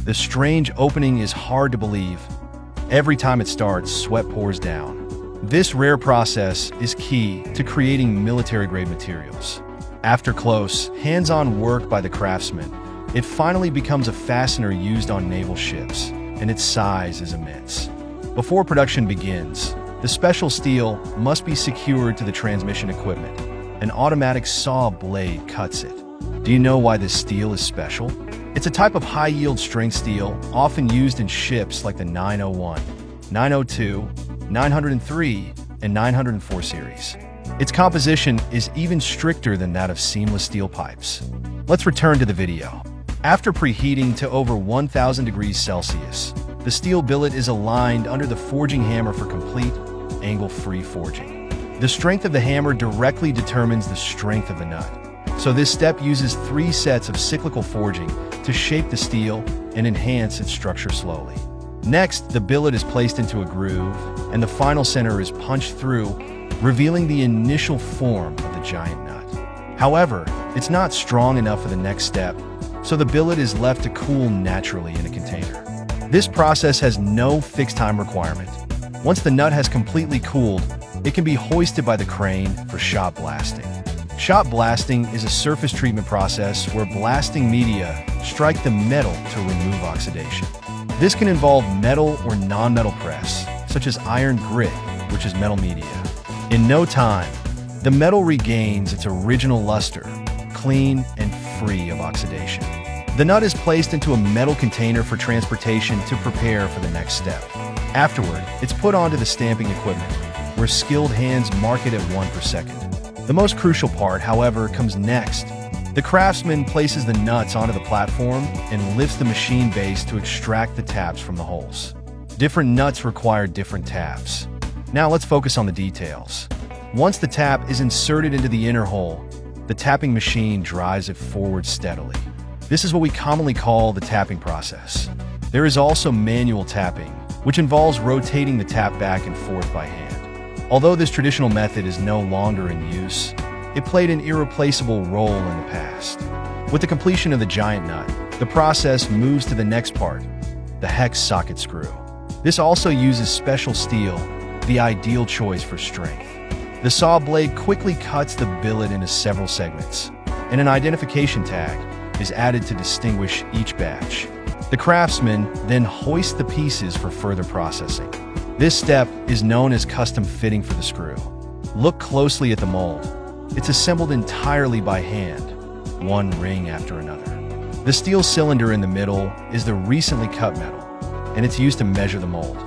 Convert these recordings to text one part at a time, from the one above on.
The strange opening is hard to believe. Every time it starts, sweat pours down. This rare process is key to creating military-grade materials. After close, hands-on work by the craftsman, it finally becomes a fastener used on naval ships, and its size is immense. Before production begins, the special steel must be secured to the transmission equipment. An automatic saw blade cuts it. Do you know why this steel is special? It's a type of high-yield strength steel often used in ships like the 901, 902, 903, and 904 series. Its composition is even stricter than that of seamless steel pipes. Let's return to the video. After preheating to over 1000 degrees Celsius, the steel billet is aligned under the forging hammer for complete, angle-free forging. The strength of the hammer directly determines the strength of the nut. So this step uses 3 sets of cyclical forging to shape the steel and enhance its structure slowly. Next, the billet is placed into a groove, and the final center is punched through, revealing the initial form of the giant nut. However, it's not strong enough for the next step, so the billet is left to cool naturally in a container. This process has no fixed time requirement. Once the nut has completely cooled, it can be hoisted by the crane for shot blasting. Shot blasting is a surface treatment process where blasting media strike the metal to remove oxidation. This can involve metal or non-metal press, such as iron grit, which is metal media. In no time, the metal regains its original luster, clean and free of oxidation. The nut is placed into a metal container for transportation to prepare for the next step. Afterward, it's put onto the stamping equipment, where skilled hands mark it at 1 per second. The most crucial part, however, comes next. The craftsman places the nuts onto the platform and lifts the machine base to extract the taps from the holes. Different nuts require different taps. Now let's focus on the details. Once the tap is inserted into the inner hole, the tapping machine drives it forward steadily. This is what we commonly call the tapping process. There is also manual tapping, which involves rotating the tap back and forth by hand. Although this traditional method is no longer in use, it played an irreplaceable role in the past. With the completion of the giant nut, the process moves to the next part, the hex socket screw. This also uses special steel, the ideal choice for strength. The saw blade quickly cuts the billet into several segments, and an identification tag is added to distinguish each batch. The craftsman then hoists the pieces for further processing. This step is known as custom fitting for the screw. Look closely at the mold. It's assembled entirely by hand, one ring after another. The steel cylinder in the middle is the recently cut metal, and it's used to measure the mold.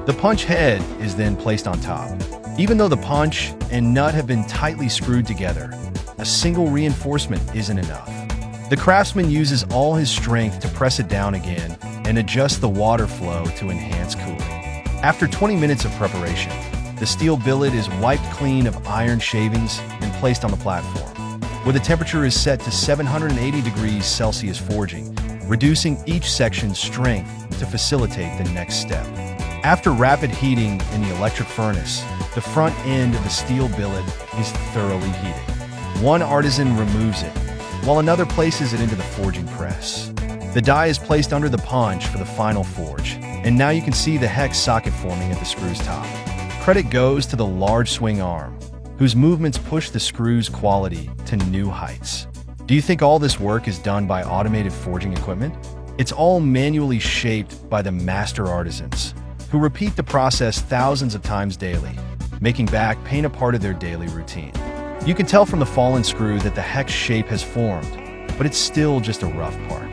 The punch head is then placed on top. Even though the punch and nut have been tightly screwed together, a single reinforcement isn't enough. The craftsman uses all his strength to press it down again and adjust the water flow to enhance cooling. After 20 minutes of preparation, the steel billet is wiped clean of iron shavings and placed on the platform, where the temperature is set to 780 degrees Celsius forging, reducing each section's strength to facilitate the next step. After rapid heating in the electric furnace, the front end of the steel billet is thoroughly heated. One artisan removes it, while another places it into the forging press. The die is placed under the punch for the final forge, and now you can see the hex socket forming at the screw's top. Credit goes to the large swing arm, whose movements push the screw's quality to new heights. Do you think all this work is done by automated forging equipment? It's all manually shaped by the master artisans, who repeat the process thousands of times daily, making back pain a part of their daily routine. You can tell from the fallen screw that the hex shape has formed, but it's still just a rough part.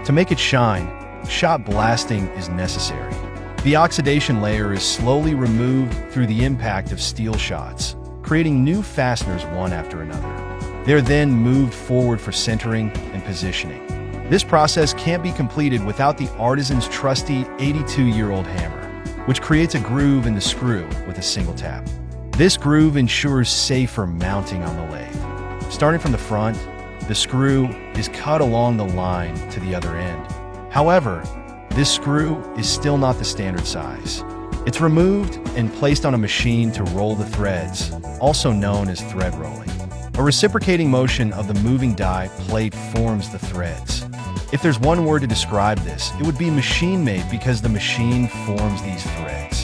To make it shine, shot blasting is necessary. The oxidation layer is slowly removed through the impact of steel shots, creating new fasteners one after another. They're then moved forward for centering and positioning. This process can't be completed without the artisan's trusty 82-year-old hammer, which creates a groove in the screw with a single tap. This groove ensures safer mounting on the lathe. Starting from the front, the screw is cut along the line to the other end. However, this screw is still not the standard size. It's removed and placed on a machine to roll the threads, also known as thread rolling. A reciprocating motion of the moving die plate forms the threads. If there's one word to describe this, it would be machine-made because the machine forms these threads.